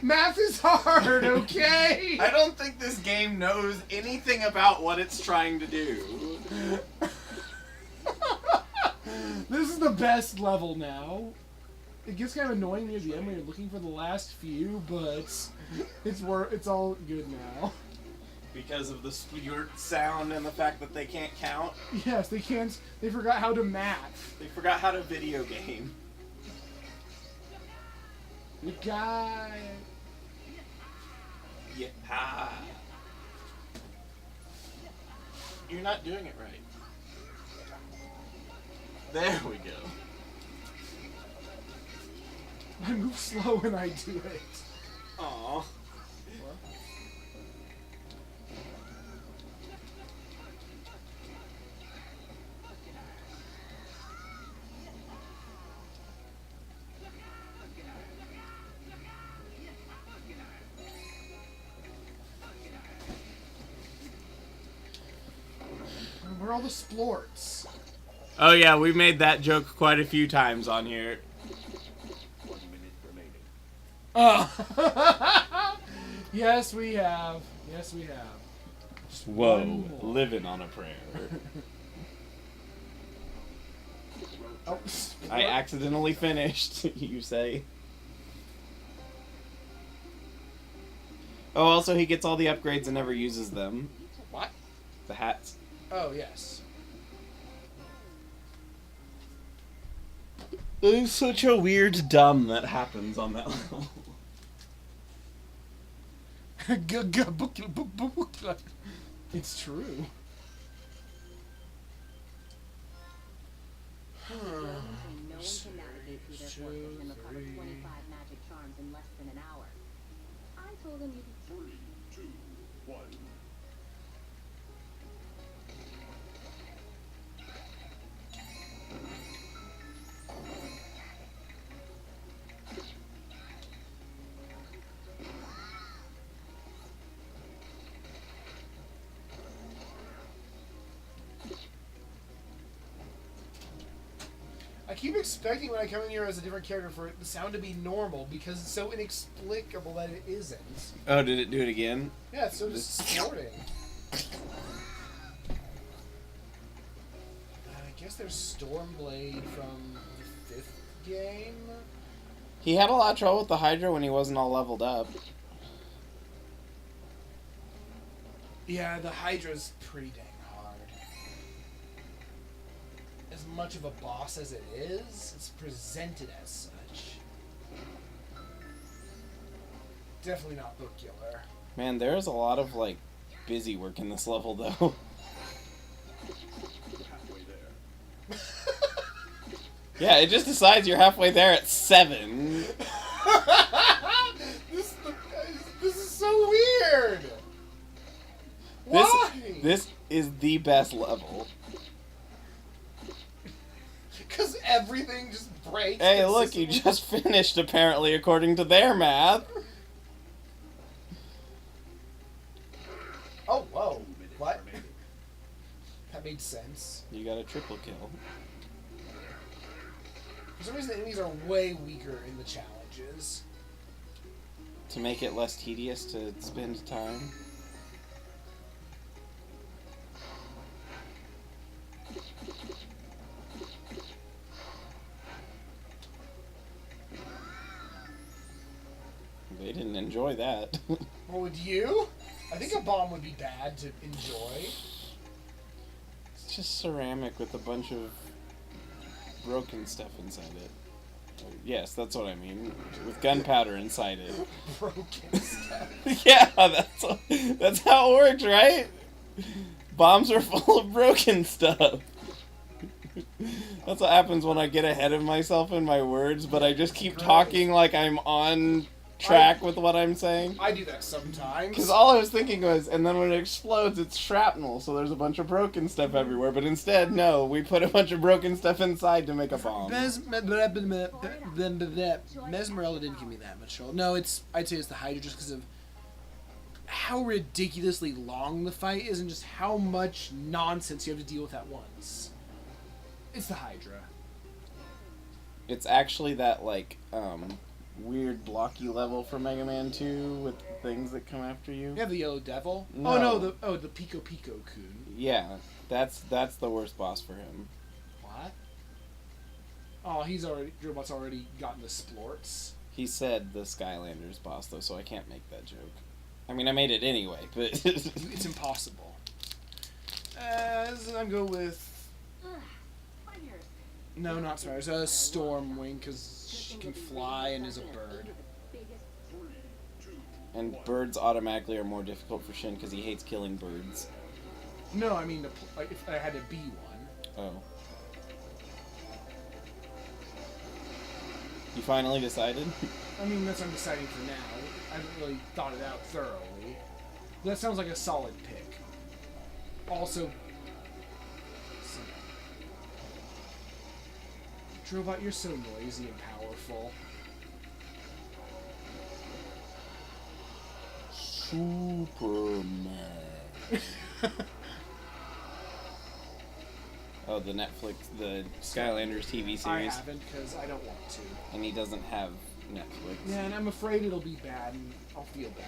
Math is hard, okay? I don't think this game knows anything about what it's trying to do. This is the best level now. It gets kind of annoying near the end when you're looking for the last few, but it's all good now. Because of the weird sound and the fact that they can't count. Yes, they can't. They forgot how to math. They forgot how to video game. You got it. Yeah. You're not doing it right. There we go. I move slow when I do it. Aww. Where are all the splorts? Oh yeah, we made that joke quite a few times on here. 1 minute remaining. Oh. Yes, we have. Yes, we have. Just Whoa, one more. living on a prayer. Oh, I accidentally finished, you say. Oh, also he gets all the upgrades and never uses them. What? The hats. Oh, yes. There's such a weird dumb that happens on that level. It's true. No one can navigate through their fortress and recover 25 magic charms in less than an hour. I told him you could... 3, 2, 1. I keep expecting when I come in here as a different character for the sound to be normal because it's so inexplicable that it isn't. Oh, did it do it again? Yeah, it's so distorting. I guess there's Stormblade from the 5th game. He had a lot of trouble with the Hydra when he wasn't all leveled up. Yeah, the Hydra's pretty dang hard. As much of a boss as it is, it's presented as such. Definitely not bookula. Man, there's a lot of, like, busy work in this level, though. Halfway there. Yeah, it just decides you're halfway there at 7. this is so weird! Why? This is the best level. Because everything just breaks. Hey, look, you just finished, apparently, according to their math. Oh, whoa. What? That made sense. You got a triple kill. For some reason, the enemies are way weaker in the challenges. To make it less tedious to spend time. They didn't enjoy that. Well, would you? I think a bomb would be bad to enjoy. It's just ceramic with a bunch of broken stuff inside it. Yes, that's what I mean. With gunpowder inside it. Broken stuff. Yeah, that's how it works, right? Bombs are full of broken stuff. That's what happens when I get ahead of myself in my words, but I just keep talking like I'm on track with what I'm saying. I do that sometimes. Because all I was thinking was, and then when it explodes, it's shrapnel, so there's a bunch of broken stuff everywhere. But instead, no, we put a bunch of broken stuff inside to make a bomb. Mesmerella didn't give me that much trouble. No, I'd say it's the Hydra just because of how ridiculously long the fight is and just how much nonsense you have to deal with at once. It's the Hydra. It's actually that, like, weird blocky level for Mega Man 2 with things that come after you. You have the Yellow Devil. No. Oh no, the Pico Pico Kun. Yeah, that's the worst boss for him. What? Oh, Drobot's already gotten the splorts. He said the Skylanders boss though, so I can't make that joke. I mean, I made it anyway, but It's impossible. I'm go with no, not Spyro. It's a Stormwing because she can fly and is a bird. and birds automatically are more difficult for Shin because he hates killing birds. No, I mean like if I had to be one. Oh. You finally decided? I mean, that's what I'm deciding for now. I haven't really thought it out thoroughly. That sounds like a solid pick. Also, Drobot, you're so noisy and powerful. Superman. Oh, the Skylanders TV I series. haven't because I don't want to. And he doesn't have Netflix. Yeah, and I'm afraid it'll be bad, and I'll feel bad.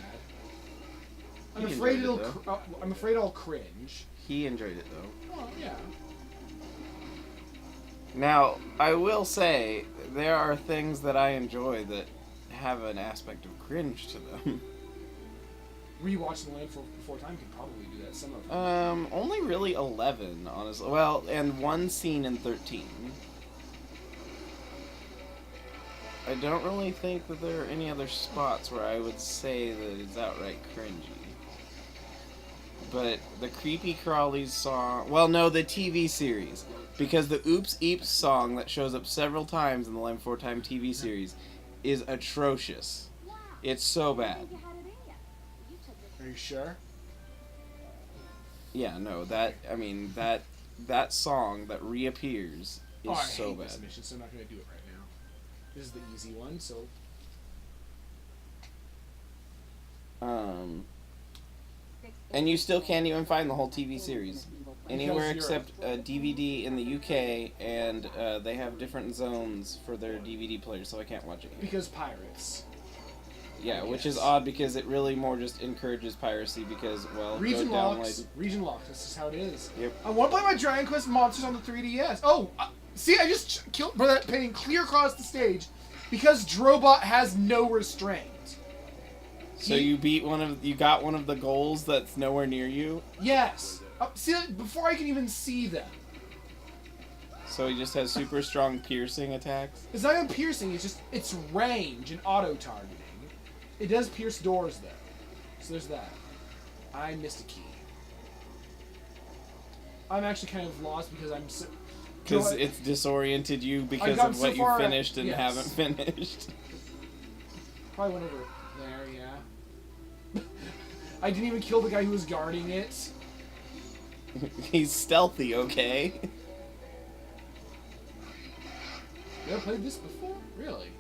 I'm He afraid enjoyed it'll. it, though. I'm afraid I'll cringe. He enjoyed it though. Well, yeah. Now, I will say, there are things that I enjoy that have an aspect of cringe to them. Rewatching Land Before Time could probably do that. Some of them. Only really 11, honestly. Well, and one scene in 13. I don't really think that there are any other spots where I would say that it's outright cringy. But the Creepy Crawlies song... Well, no, the TV series. Because the Oops Eeps song that shows up several times in the Land Before Time TV series is atrocious. It's so bad. Are you sure? Yeah, no, that song that reappears is I so hate bad. this mission, so I'm not going to do it right now. This is the easy one, so... And you still can't even find the whole TV series anywhere Because except a DVD in the UK, and they have different zones for their DVD players, so I can't watch it here. Because pirates. Yeah, which is odd because it really more just encourages piracy because, well, Region go locks. download. Region locks. This is how it is. Yep. I want to play my Dragon Quest Monsters on the 3DS. Oh, see, I just killed Brother Pain clear across the stage because Drobot has no restraint. So you got one of the goals that's nowhere near you? Yes. See, before I can even see them. So he just has super strong piercing attacks? It's not even piercing, it's range and auto-targeting. It does pierce doors, though. So there's that. I missed a key. I'm actually kind of lost because I'm so... Because it's disoriented you because gotten of what so far you finished and yes. haven't finished. Probably went over there, yeah. I didn't even kill the guy who was guarding it. He's stealthy, okay? You ever played this before? Really?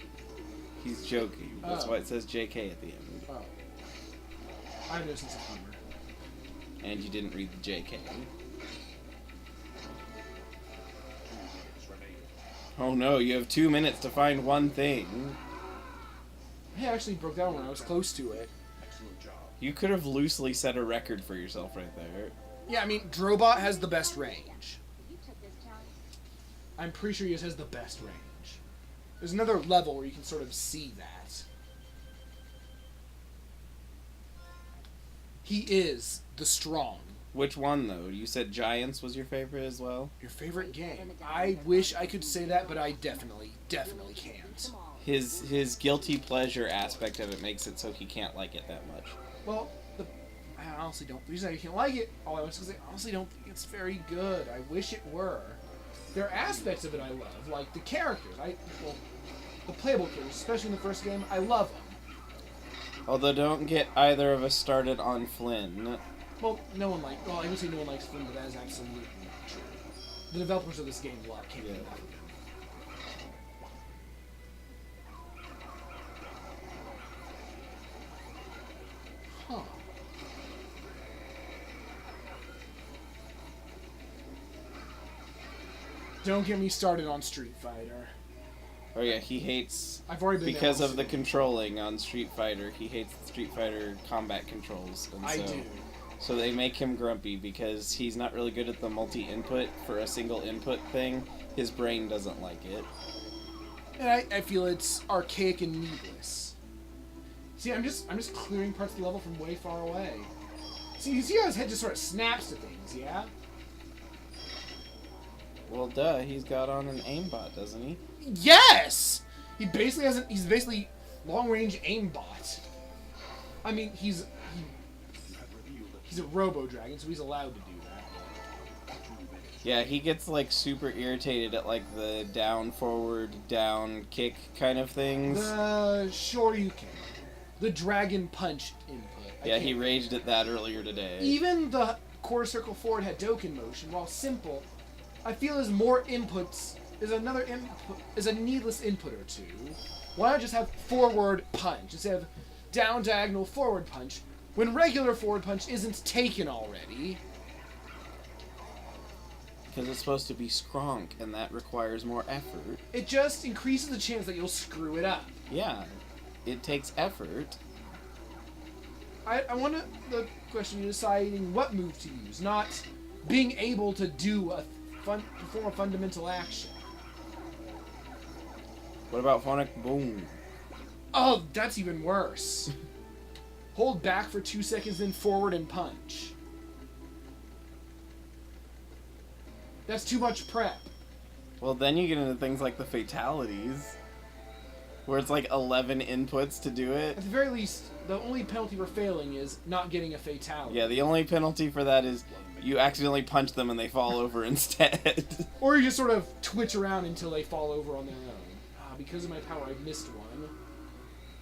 He's joking. That's Oh. why it says JK at the end. Oh. I have no sense of humor. And you didn't read the JK. Oh no, you have 2 minutes to find one thing. I actually broke down when I was close to it. Excellent job. You could have loosely set a record for yourself right there. Yeah, I mean, Drobot has the best range. You took this challenge. I'm pretty sure he has the best range. There's another level where you can sort of see that. He is the strong. Which one, though? You said Giants was your favorite as well? Your favorite game. I wish I could say that, but I definitely can't. His guilty pleasure aspect of it makes it so he can't like it that much. Well, I honestly don't. The reason I can't like it, all I was going to say, I honestly don't think it's very good. I wish it were. There are aspects of it I love, like the characters. The playable characters, especially in the first game, I love them. Although don't get either of us started on Flynn. Well, I would say no one likes Flynn, but that is absolutely not true. The developers of this game can't get enough of him. Huh. Don't get me started on Street Fighter. Oh yeah, he hates I've already been because there of the controlling on Street Fighter. He hates the Street Fighter combat controls, and I so do. so they make him grumpy because he's not really good at the multi-input for a single input thing. His brain doesn't like it. And I feel it's archaic and needless. See, I'm just clearing parts of the level from way far away. See, you see how his head just sort of snaps to things, yeah? Well, duh, he's got on an aimbot, doesn't he? Yes! He's basically long-range aimbot. I mean, he's a robo-dragon, so he's allowed to do that. Yeah, he gets like super irritated at like the down, forward, down, kick kind of things. The Shoryuken. The dragon punch input. Yeah, he raged at that earlier today. Even the quarter circle forward Hadouken motion, while simple, I feel is more inputs, is a needless input or two. Why not just have forward punch instead of down diagonal forward punch when regular forward punch isn't taken already? Because it's supposed to be skronk, and that requires more effort. It just increases the chance that you'll screw it up. Yeah, it takes effort. I want the question of deciding what move to use, not being able to do perform a fundamental action. What about phonic boom? Oh, that's even worse. Hold back for 2 seconds, then forward and punch. That's too much prep. Well, then you get into things like the fatalities, where it's like 11 inputs to do it. At the very least, the only penalty for failing is not getting a fatality. Yeah, the only penalty for that is you accidentally punch them and they fall over instead. Or you just sort of twitch around until they fall over on their own. Ah, because of my power, I've missed one.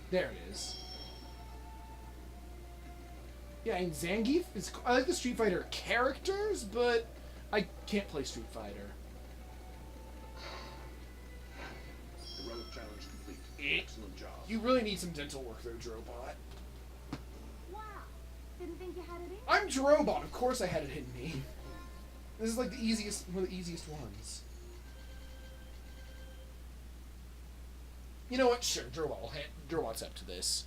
There it is. Yeah, and Zangief is... I like the Street Fighter characters, but I can't play Street Fighter. Heroic challenge complete. Excellent job. You really need some dental work there, Drobot. Wow. Didn't think you had it in. I'm Drobot. Of course I had it in me. This is like the easiest, one of the easiest ones. You know what? Sure, Drobot's up to this.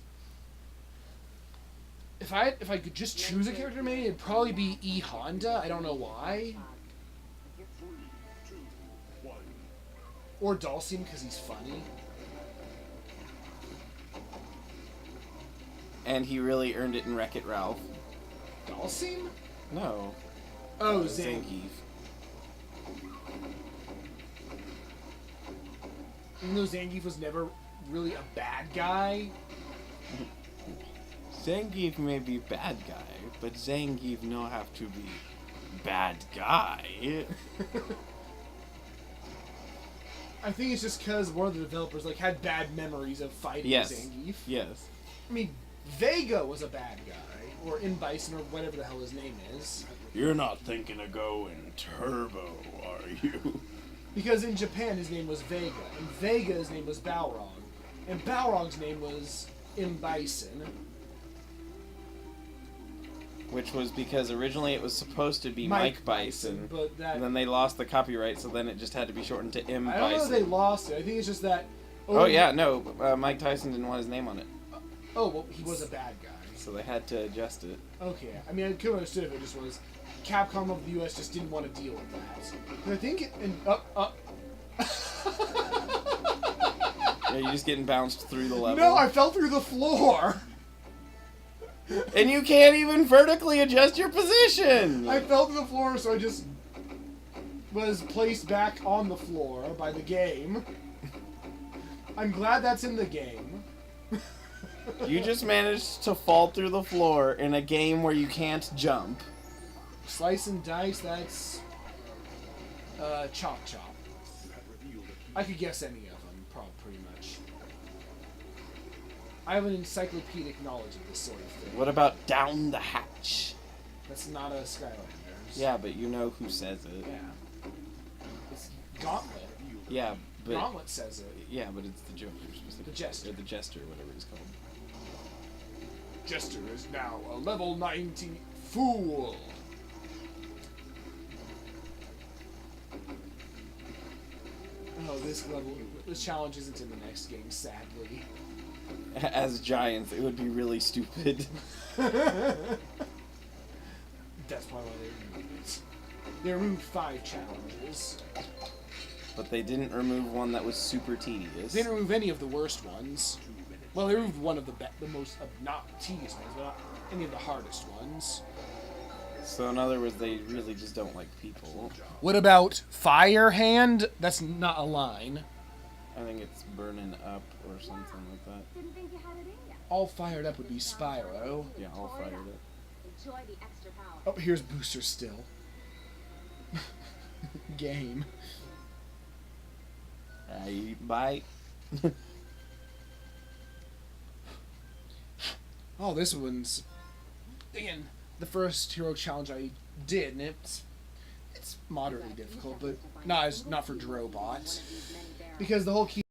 If I could just choose a character main, it'd probably be E Honda. I don't know why. 3, 2, 1. Or Dhalsim because he's funny. And he really earned it in Wreck-It Ralph. Dhalsim? No. Oh, Zangief. Even though Zangief was never really a bad guy. Zangief may be bad guy, but Zangief no have to be bad guy. I think it's just because one of the developers had bad memories of fighting Zangief. Yes. I mean, Vega was a bad guy, or In Bison, or whatever the hell his name is. You're not thinking of going turbo, are you? Because in Japan his name was Vega, and Vega's name was Balrog, and Balrog's name was In Bison. Which was because originally it was supposed to be Mike Bison, but that... and then they lost the copyright, so then it just had to be shortened to M. I Bison. don't know if they lost it. I think it's just that... Oh yeah, no, Mike Tyson didn't want his name on it. Oh, well, he was a bad guy. So they had to adjust it. Okay, I mean, I could have understood if it just was... Capcom of the US just didn't want to deal with that. But I think it... Yeah, you're just getting bounced through the level. No, I fell through the floor! And you can't even vertically adjust your position! I fell through the floor, so I just was placed back on the floor by the game. I'm glad that's in the game. You just managed to fall through the floor in a game where you can't jump. Slice and dice, that's... Chop Chop. I could guess any of them, pretty much. I have an encyclopedic knowledge of this sort of thing. What about Down the Hatch? That's not a Skylanders. Yeah, but you know who says it. Yeah. It's Gauntlet. Yeah, but... Gauntlet says it. Yeah, but it's the Joker specifically. The Jester. Or the Jester, whatever he's called. Jester is now a level 90 fool. Oh, this level. this challenge isn't in the next game, sadly. As giants, it would be really stupid. That's probably why they removed it. They removed 5 challenges. But they didn't remove one that was super tedious. They didn't remove any of the worst ones. Well, they removed one of the most not tedious ones, but not any of the hardest ones. So in other words, they really just don't like people. What about Fire Hand? That's not a line. I think it's burning up or something like that. Didn't think you had it in ya. All fired up would be Spyro. Yeah, all fired up. Enjoy the extra power. Oh, here's Booster still. Game. Bye. Oh, this one's again the first hero challenge I did, and it's moderately difficult, but not for Drobot, because the whole key